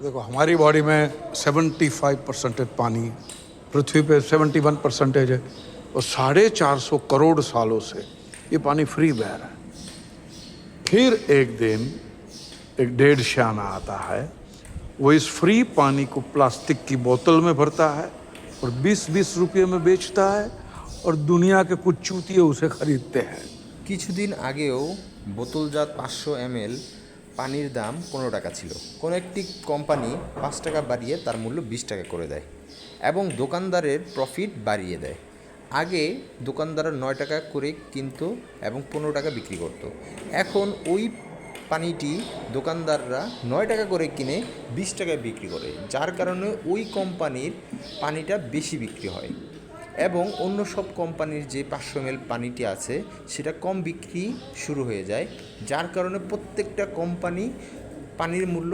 देखो हमारी बॉडी में 75% पानी, पृथ्वी पे 71% है, और 450 करोड़ सालों से ये पानी फ्री बह रहा है। फिर एक दिन एक डेढ़ श्याना आता है, वो इस फ्री पानी को प्लास्टिक की बोतल में भरता है और 20-20 रुपये में बेचता है, और दुनिया के कुछ चूतिए उसे खरीदते हैं। কিছুদিন আগেও বোতলজাত 500 ml পানির দাম 15 টাকা ছিল। কোনো একটি কোম্পানি 5 টাকা বাড়িয়ে তার মূল্য 20 টাকা করে দেয় এবং দোকানদারের প্রফিট বাড়িয়ে দেয়। আগে দোকানদাররা 9 টাকা করে কিনতো এবং 15 টাকা বিক্রি করতো। এখন ওই পানিটি দোকানদাররা 9 টাকা করে কিনে 20 টাকায় বিক্রি করে, যার কারণে ওই কোম্পানির পানিটা বেশি বিক্রি হয় এবং অন্য সব কোম্পানির যে 500 ml পানিটি আছে সেটা কম বিক্রি শুরু হয়ে যায়, যার কারণে প্রত্যেকটা কোম্পানি পানির মূল্য